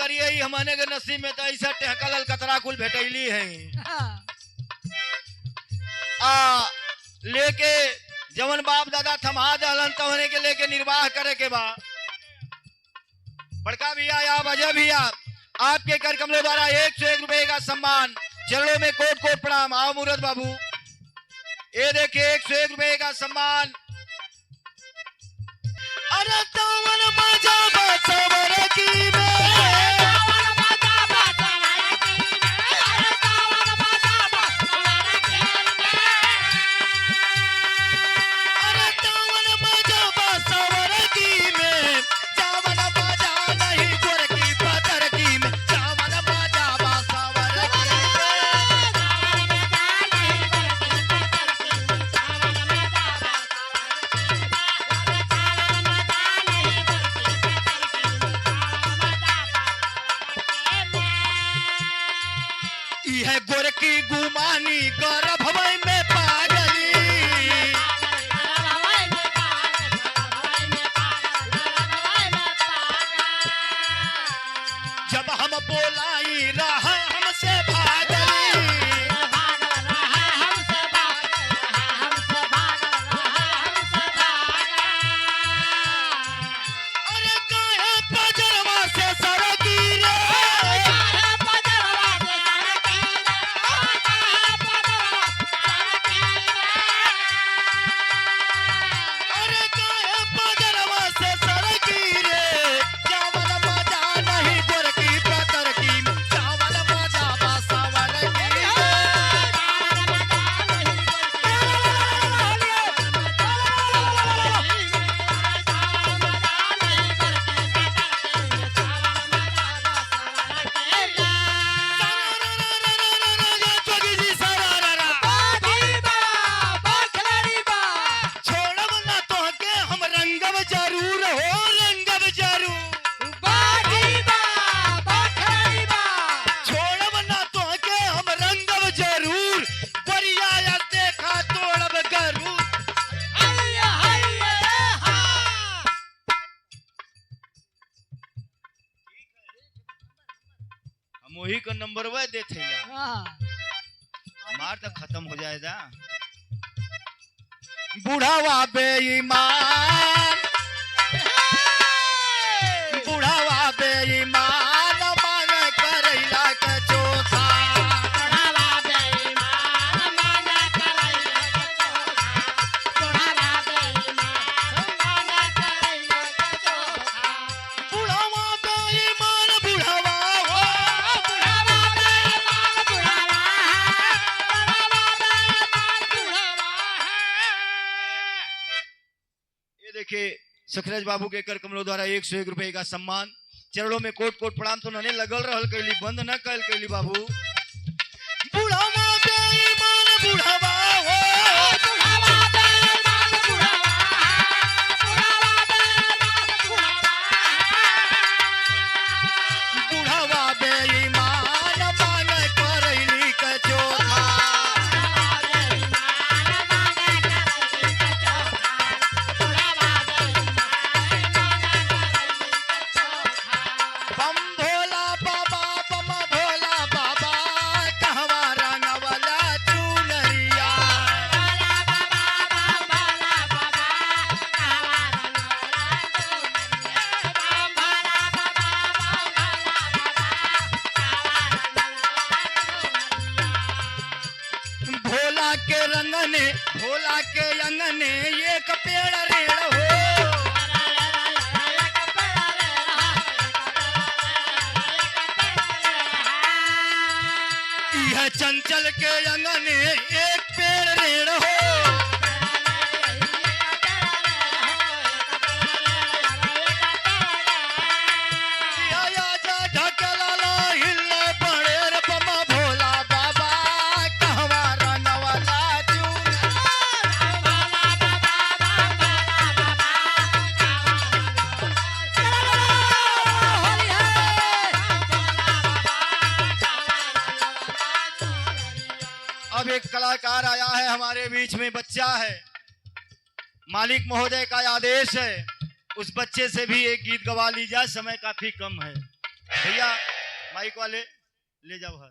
करिए ही हमने के नसीब में तो ऐसा टेहकल कतरा कुल भेटैली है। लेके जवन बाप दादा थमा दहलन तवने के लेके निर्वाह करे के बा। बड़का भैया या अजय भैया आपके कार्यक्रमों द्वारा 101 रुपए का सम्मान, चरणों में कोट कोट प्रणाम। आओ मूरत बाबू, ये देखिए 101 रुपए का सम्मान। अरे तवन मजा बसवर की में है गोरकी गुमानी गौरव में पागली। जब हम बोलाई रहा हमसे भागली। अरे काहे पजरवा से सरकी रे, मोही का नंबर वह देते मार तो खत्म हो जाएगा। बुढ़ावा बेईमान, बुढ़ावा बेईमान मांगे करैला के चोखा। देखिए सखराज बाबू के कर कमलों द्वारा 101 रुपए का सम्मान, चरणों में कोट कोट प्रणाम। तो नने लगल रहल कैली, बंद न कैल कैली बाबू। बुढ़ावा बेईमान बुढ़ावा हो, बुढ़ावा बेईमान बुढ़ावा, बुढ़ावा बेईमान बुढ़ावा, बुढ़ावा बेईमान मांगे करैली के चोखा। के रंगने भोला के अंगने एक पेड़ रेड़ हो, यह चंचल के अंगने एक पेड़ रेड़ हो। अब एक कलाकार आया है हमारे बीच में, बच्चा है, मालिक महोदय का आदेश है, उस बच्चे से भी एक गीत गवा लीजिए, समय काफी कम है। भैया माइक वाले ले जाओ हर